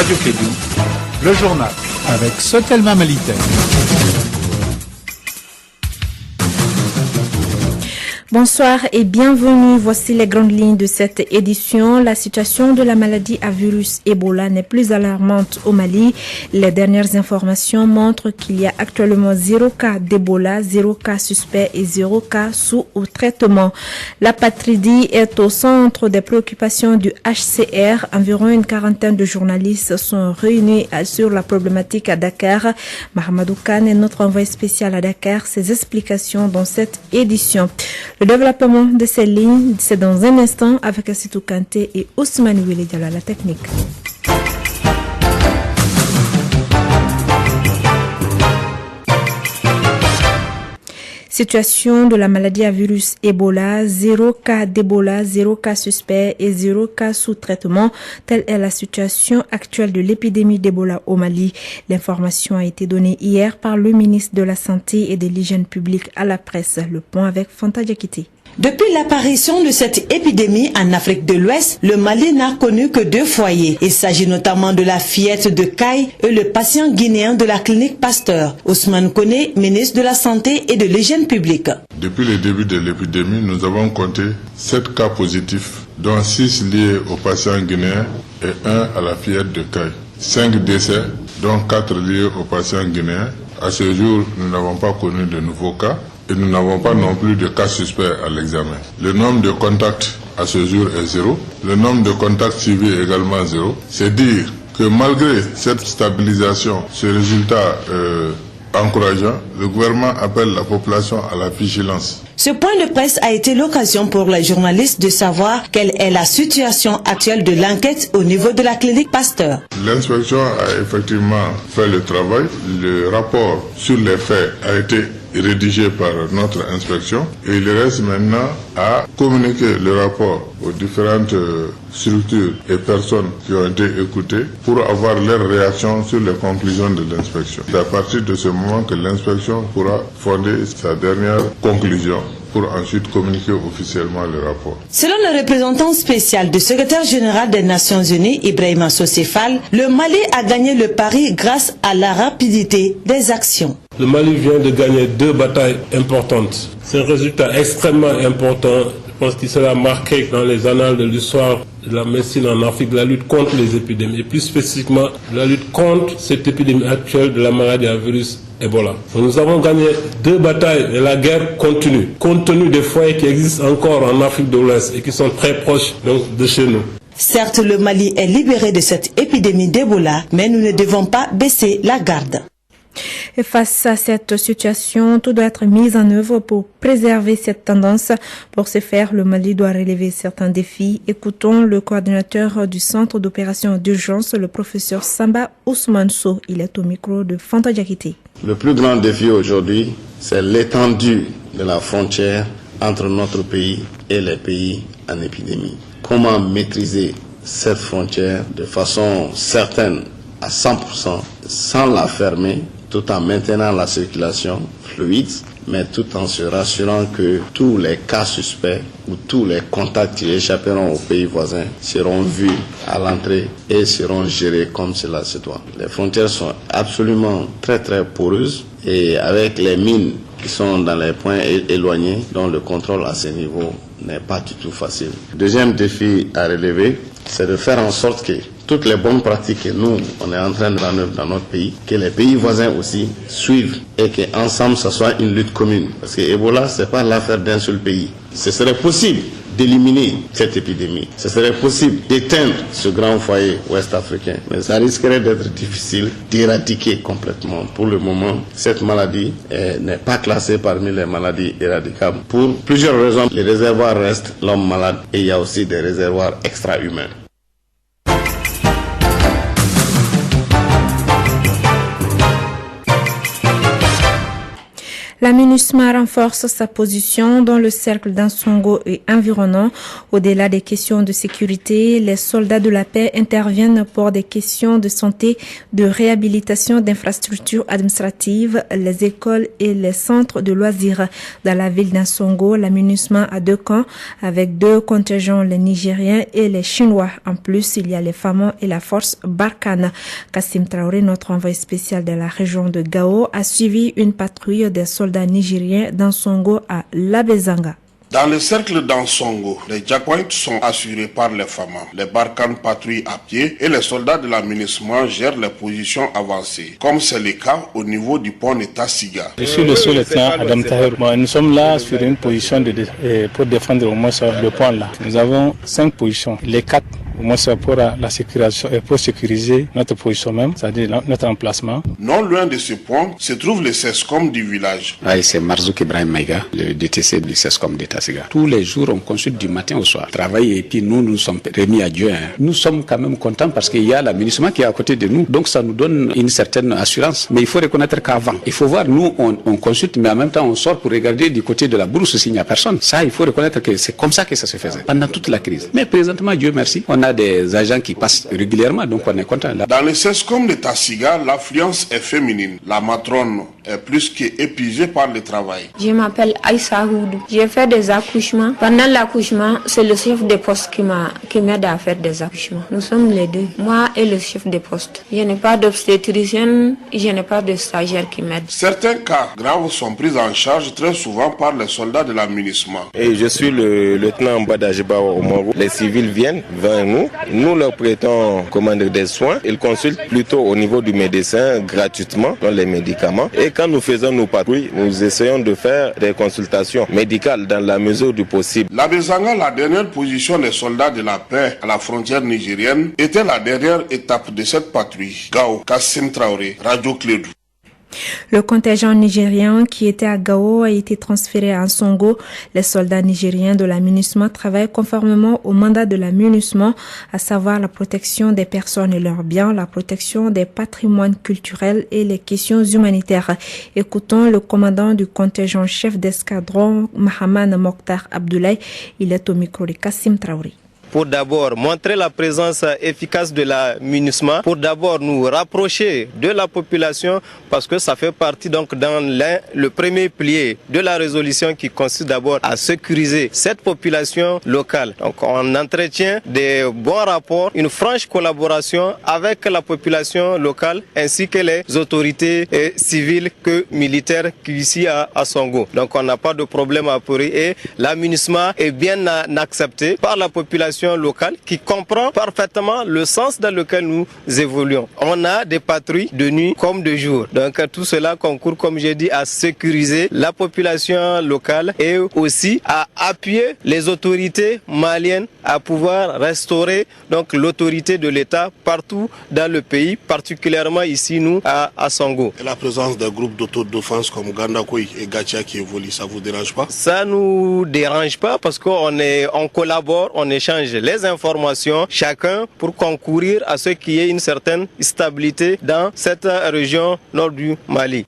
Radio Kédou, le journal avec Sotelma Malitaire. Bonsoir et bienvenue. Voici les grandes lignes de cette édition. La situation de la maladie à virus Ebola n'est plus alarmante au Mali. Les dernières informations montrent qu'il y a actuellement 0 cas d'Ebola, 0 cas suspect et 0 cas sous traitement. La patridie est au centre des préoccupations du HCR. Environ une quarantaine de journalistes sont réunis sur la problématique à Dakar. Mahamadou Khan est notre envoyé spécial à Dakar. Ses explications dans cette édition. Le développement de ces lignes, c'est dans un instant avec Assitou Kanté et Ousmane Wili Diallo à la technique. Situation de la maladie à virus Ebola, 0 cas d'Ebola, 0 cas suspect et 0 cas sous traitement. Telle est la situation actuelle de l'épidémie d'Ebola au Mali. L'information a été donnée hier par le ministre de la Santé et de l'Hygiène publique à la presse. Le point avec Fanta Diakité. Depuis l'apparition de cette épidémie en Afrique de l'Ouest, le Mali n'a connu que 2 foyers. Il s'agit notamment de la fillette de Caille et le patient guinéen de la clinique Pasteur. Ousmane Koné, ministre de la Santé et de l'Hygiène publique. Depuis le début de l'épidémie, nous avons compté 7 cas positifs, dont 6 liés aux patients guinéens et 1 à la fillette de Caille. 5 décès, dont 4 liés aux patients guinéens. À ce jour, nous n'avons pas connu de nouveaux cas. Et nous n'avons pas non plus de cas suspects à l'examen. Le nombre de contacts à ce jour est 0. Le nombre de contacts suivis est également 0. C'est dire que malgré cette stabilisation, ce résultat encourageant, le gouvernement appelle la population à la vigilance. Ce point de presse a été l'occasion pour les journalistes de savoir quelle est la situation actuelle de l'enquête au niveau de la clinique Pasteur. L'inspection a effectivement fait le travail. Le rapport sur les faits a été rédigé par notre inspection et il reste maintenant à communiquer le rapport aux différentes structures et personnes qui ont été écoutées pour avoir leur réaction sur les conclusions de l'inspection. C'est à partir de ce moment que l'inspection pourra fonder sa dernière conclusion pour ensuite communiquer officiellement le rapport. Selon le représentant spécial du secrétaire général des Nations Unies, Ibrahima Sosséfal, le Mali a gagné le pari grâce à la rapidité des actions. Le Mali vient de gagner 2 batailles importantes. C'est un résultat extrêmement important. Je pense qu'il sera marqué dans les annales de l'histoire de la médecine en Afrique, la lutte contre les épidémies, et plus spécifiquement la lutte contre cette épidémie actuelle de la maladie à virus Ebola. Nous avons gagné 2 batailles et la guerre continue, compte tenu des foyers qui existent encore en Afrique de l'Ouest et qui sont très proches de chez nous. Certes, le Mali est libéré de cette épidémie d'Ebola, mais nous ne devons pas baisser la garde. Et face à cette situation, tout doit être mis en œuvre pour préserver cette tendance. Pour ce faire, le Mali doit relever certains défis. Écoutons le coordinateur du centre d'opération d'urgence, le professeur Samba Ousmane Sow. Il est au micro de Fanta Diakité. Le plus grand défi aujourd'hui, c'est l'étendue de la frontière entre notre pays et les pays en épidémie. Comment maîtriser cette frontière de façon certaine à 100% sans la fermer, tout en maintenant la circulation fluide, mais tout en se rassurant que tous les cas suspects ou tous les contacts qui échapperont aux pays voisins seront vus à l'entrée et seront gérés comme cela se doit. Les frontières sont absolument très poreuses et avec les mines qui sont dans les points éloignés, dont le contrôle à ce niveau n'est pas du tout facile. Deuxième défi à relever, c'est de faire en sorte que toutes les bonnes pratiques que nous, on est en train de mettre en œuvre dans notre pays, que les pays voisins aussi suivent et qu'ensemble, ça soit une lutte commune. Parce que Ebola, ce n'est pas l'affaire d'un seul pays. Ce serait possible d'éliminer cette épidémie. Ce serait possible d'éteindre ce grand foyer ouest-africain. Mais ça risquerait d'être difficile d'éradiquer complètement. Pour le moment, cette maladie n'est pas classée parmi les maladies éradicables. Pour plusieurs raisons, les réservoirs restent l'homme malade et il y a aussi des réservoirs extra-humains. La MINUSMA renforce sa position dans le cercle d'Ansongo et environnant. Au-delà des questions de sécurité, les soldats de la paix interviennent pour des questions de santé, de réhabilitation d'infrastructures administratives, les écoles et les centres de loisirs. Dans la ville d'Ansongo, la MINUSMA a 2 camps avec 2 contingents, les Nigériens et les Chinois. En plus, il y a les FAMAN et la force Barkhane. Kassim Traoré, notre envoyé spécial de la région de Gao, a suivi une patrouille des soldats nigériens d'Ansongo à Labezanga. Dans le cercle d'Ansongo, les checkpoints sont assurés par les FAMAN. Les Barkhane patrouillent à pied et les soldats de la MINUSMA gèrent les positions avancées, comme c'est le cas au niveau du pont de Tassiga. Je suis le sous-lieutenant Adam Tahir. Nous sommes là sur une position pour défendre au moins le pont là. Nous avons 5 positions. Les 4 au moins pour la sécurisation et pour sécuriser notre position même, c'est-à-dire notre emplacement. Non loin de ce pont se trouve le CESCOM du village. C'est Marzouk Ibrahim Maïga, le DTC du CESCOM de Tassiga. Tous les jours, on consulte du matin au soir. Travail et puis nous sommes remis à Dieu. Nous sommes quand même contents parce qu'il y a la MINUSMA qui est à côté de nous. Donc ça nous donne une certaine assurance. Mais il faut reconnaître qu'avant, il faut voir, nous on consulte, mais en même temps on sort pour regarder du côté de la brousse s'il n'y a personne. Ça, il faut reconnaître que c'est comme ça que ça se faisait pendant toute la crise. Mais présentement, Dieu merci, on a des agents qui passent régulièrement, donc on est content. Dans le CESCOM de Tassiga, l'affluence est féminine. La matrone est plus qu'épuisée par le travail. Je m'appelle Aïssa Houdou. J'ai fait des accouchements. Pendant l'accouchement, c'est le chef de poste qui m'aide à faire des accouchements. Nous sommes les deux, moi et le chef de poste. Je n'ai pas d'obstétricienne, je n'ai pas de stagiaire qui m'aide. Certains cas graves sont pris en charge très souvent par les soldats de la MINUSMA. Et je suis le lieutenant Mbadajiba Omaru. Les civils viennent vers nous. Nous leur prêtons des soins. Ils consultent plutôt au niveau du médecin gratuitement dans les médicaments. Et quand nous faisons nos patrouilles, nous essayons de faire des consultations médicales dans la mesure du possible. La Bezanga, la dernière position des soldats de la paix à la frontière nigérienne, était la dernière étape de cette patrouille. Gao, Kassim Traoré, Radio Clédou. Le contingent nigérien qui était à Gao a été transféré à Ansongo. Les soldats nigériens de la MINUSMA travaillent conformément au mandat de la MINUSMA, à savoir la protection des personnes et leurs biens, la protection des patrimoines culturels et les questions humanitaires. Écoutons le commandant du contingent chef d'escadron, Mahaman Mokhtar Abdoulaye. Il est au micro de Kassim Traoré. Pour d'abord montrer la présence efficace de la MINUSMA, pour d'abord nous rapprocher de la population, parce que ça fait partie donc dans le premier pilier de la résolution qui consiste d'abord à sécuriser cette population locale. Donc on entretient des bons rapports, une franche collaboration avec la population locale ainsi que les autorités civiles que militaires qui ici à Songo. Donc on n'a pas de problème à poser et la MINUSMA est bien acceptée par la population locale qui comprend parfaitement le sens dans lequel nous évoluons. On a des patrouilles de nuit comme de jour. Donc tout cela concourt, comme j'ai dit, à sécuriser la population locale et aussi à appuyer les autorités maliennes à pouvoir restaurer donc l'autorité de l'État partout dans le pays, particulièrement ici nous à Songo. Et la présence des groupes d'autodéfense comme Gandakoy et Gatia qui évoluent, ça vous dérange pas? Ça nous dérange pas parce qu'on collabore, on échange les informations, chacun pour concourir à ce qu'il y ait une certaine stabilité dans cette région nord du Mali.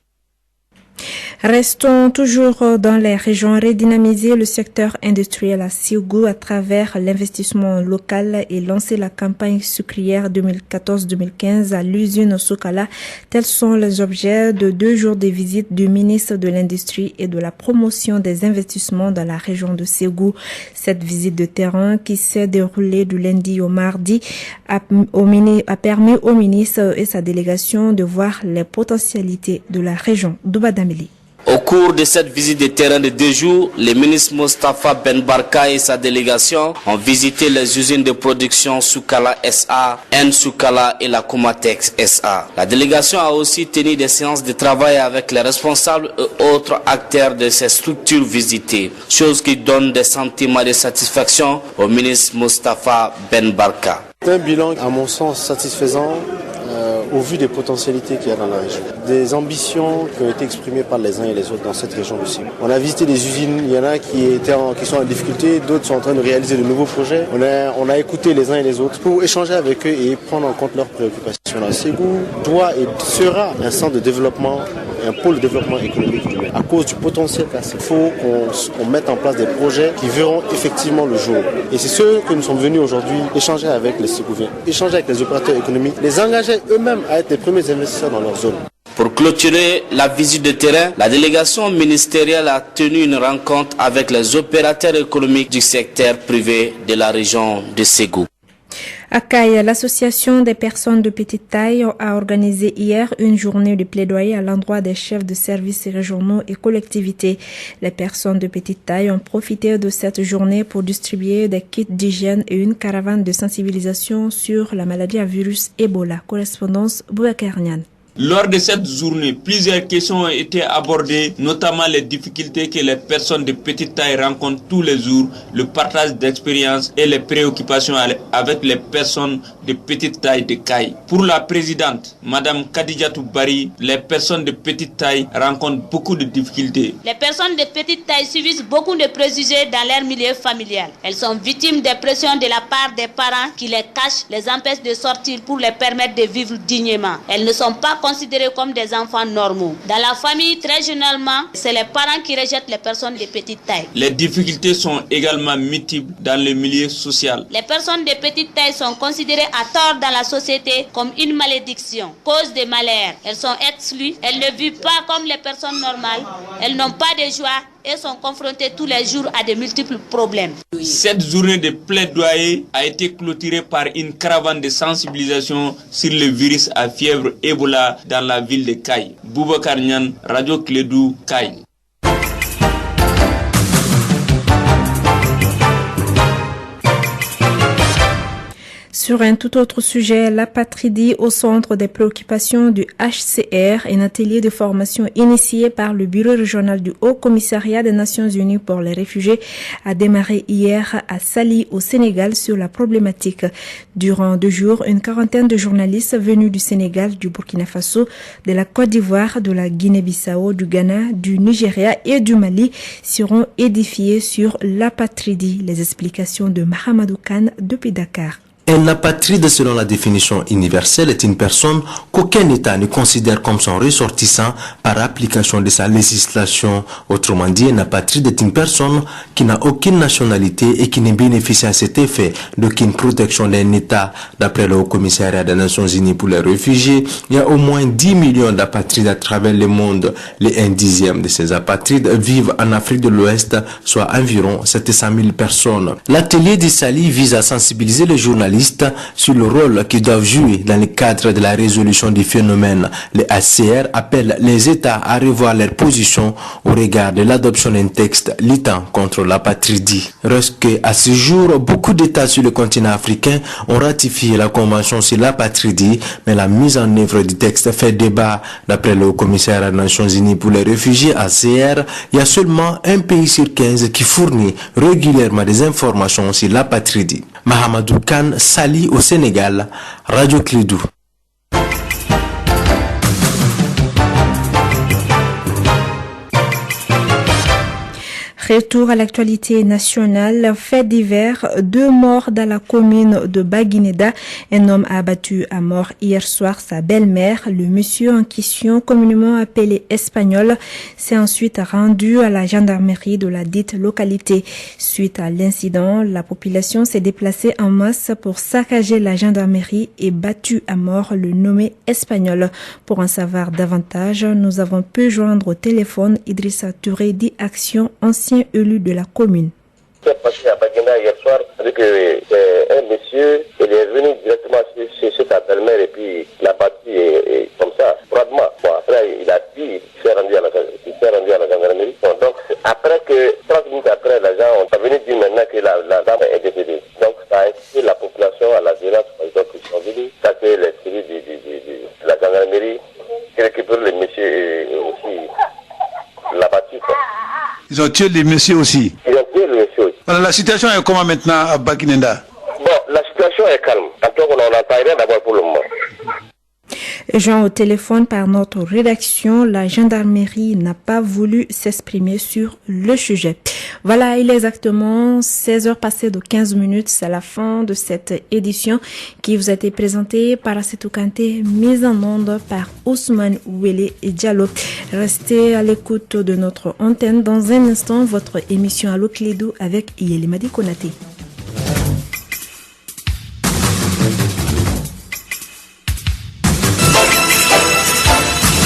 Restons toujours dans les régions. Redynamiser le secteur industriel à Ségou à travers l'investissement local et lancer la campagne sucrière 2014-2015 à l'usine Sokala. Tels sont les objets de 2 jours de visite du ministre de l'Industrie et de la promotion des investissements dans la région de Ségou. Cette visite de terrain qui s'est déroulée du lundi au mardi a permis au ministre et sa délégation de voir les potentialités de la région d'Oubadamili. Au cours de cette visite de terrain de 2 jours, le ministre Moustapha Ben Barka et sa délégation ont visité les usines de production Soukala SA, N-Soukala et la Comatex SA. La délégation a aussi tenu des séances de travail avec les responsables et autres acteurs de ces structures visitées, chose qui donne des sentiments de satisfaction au ministre Moustapha Ben Barka. C'est un bilan, à mon sens, satisfaisant au vu des potentialités qu'il y a dans la région. Des ambitions qui ont été exprimées par les uns et les autres dans cette région aussi. On a visité des usines, il y en a qui sont en difficulté, d'autres sont en train de réaliser de nouveaux projets. On a écouté les uns et les autres pour échanger avec eux et prendre en compte leurs préoccupations. national. Ségou doit et sera un centre de développement, un pôle de développement économique humain. À cause du potentiel il faut qu'on mette en place des projets qui verront effectivement le jour. Et c'est ce que nous sommes venus aujourd'hui échanger avec les Ségouviens, échanger avec les opérateurs économiques, les engager eux-mêmes à être les premiers investisseurs dans leur zone. Pour clôturer la visite de terrain, la délégation ministérielle a tenu une rencontre avec les opérateurs économiques du secteur privé de la région de Ségou. À Kayes, l'association des personnes de petite taille a organisé hier une journée de plaidoyer à l'endroit des chefs de services régionaux et collectivités. Les personnes de petite taille ont profité de cette journée pour distribuer des kits d'hygiène et une caravane de sensibilisation sur la maladie à virus Ebola. Correspondance Boubacar Niane. Lors de cette journée, plusieurs questions ont été abordées, notamment les difficultés que les personnes de petite taille rencontrent tous les jours, le partage d'expériences et les préoccupations avec les personnes de petite taille de Kayes. Pour la présidente, Madame Khadijatou Bari, les personnes de petite taille rencontrent beaucoup de difficultés. Les personnes de petite taille subissent beaucoup de préjugés dans leur milieu familial. Elles sont victimes des pressions de la part des parents qui les cachent, les empêchent de sortir pour les permettre de vivre dignement. Elles ne sont pas considérés comme des enfants normaux. Dans la famille, très généralement, c'est les parents qui rejettent les personnes de petite taille. Les difficultés sont également multiples dans le milieu social. Les personnes de petite taille sont considérées à tort dans la société comme une malédiction, cause de malheur. Elles sont exclues, elles ne vivent pas comme les personnes normales, elles n'ont pas de joie et sont confrontées tous les jours à de multiples problèmes. Cette journée de plaidoyer a été clôturée par une caravane de sensibilisation sur le virus à fièvre Ebola dans la ville de Kayes. Boubacar Niane, Radio Clédou, Kayes. Sur un tout autre sujet, l'apatridie au centre des préoccupations du HCR, un atelier de formation initié par le Bureau régional du Haut Commissariat des Nations Unies pour les réfugiés, a démarré hier à Saly, au Sénégal, sur la problématique. Durant 2 jours, une quarantaine de journalistes venus du Sénégal, du Burkina Faso, de la Côte d'Ivoire, de la Guinée-Bissau, du Ghana, du Nigeria et du Mali seront édifiés sur l'apatridie. Les explications de Mahamadou Khan depuis Dakar. Un apatride, selon la définition universelle, est une personne qu'aucun État ne considère comme son ressortissant par application de sa législation. Autrement dit, un apatride est une personne qui n'a aucune nationalité et qui ne bénéficie à cet effet d'aucune protection d'un État. D'après le Haut Commissariat des Nations Unies pour les réfugiés, il y a au moins 10 millions d'apatrides à travers le monde. Les 1/10 de ces apatrides vivent en Afrique de l'Ouest, soit environ 700 000 personnes. L'atelier de Saly vise à sensibiliser les journalistes sur le rôle qu'ils doivent jouer dans le cadre de la résolution du phénomène. Le HCR appelle les États à revoir leur position au regard de l'adoption d'un texte luttant contre l'apatridie. Reste qu'à ce jour, beaucoup d'États sur le continent africain ont ratifié la Convention sur l'apatridie, mais la mise en œuvre du texte fait débat. D'après le Haut-Commissaire des Nations Unies pour les réfugiés, HCR, il y a seulement un pays sur 15 qui fournit régulièrement des informations sur l'apatridie. Mahamadou Khan, Saly au Sénégal, Radio Clédou. Retour à l'actualité nationale. Fait divers, 2 morts dans la commune de Baguineda. Un homme a abattu à mort hier soir sa belle-mère. Le monsieur en question, communément appelé Espagnol, s'est ensuite rendu à la gendarmerie de la dite localité. Suite à l'incident, la population s'est déplacée en masse pour saccager la gendarmerie et battu à mort le nommé Espagnol. Pour en savoir davantage, nous avons pu joindre au téléphone Idrissa Touré, dit Action, ancien élu de la commune. Ce qui s'est passé à Baguineda hier soir, c'est un monsieur, il est venu directement chez sa belle-mère et puis il a battu et comme ça, froidement. Bon, après, il a dit, il s'est rendu à la gendarmerie. Bon, donc, après que, 30 minutes après, les gens ont venu dire maintenant que la dame est décédée. Donc, ça a incité la population à la violence, donc ils sont venus casser les séries de la gendarmerie, qui récupère le monsieur et aussi l'a battu, quoi. Ils ont tué les messieurs aussi. Ils ont tué les messieurs aussi. Alors, la situation est comment maintenant à Baguineda? Bon, la situation est calme. En tout cas, on n'entend rien d'abord pour le moment. Joint au téléphone par notre rédaction, la gendarmerie n'a pas voulu s'exprimer sur le sujet. Voilà, il est exactement 16h passées de 15 minutes. C'est la fin de cette édition qui vous a été présentée par Assetou Kanté, mise en onde par Ousmane Ouele et Diallo. Restez à l'écoute de notre antenne. Dans un instant, votre émission Allo Clédou avec Yelimadi Konaté.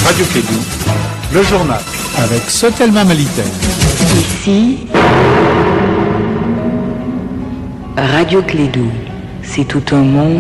Radio Clédou, le journal avec Sotelma Malitaire. Ici, Radio Clédou, c'est tout un monde.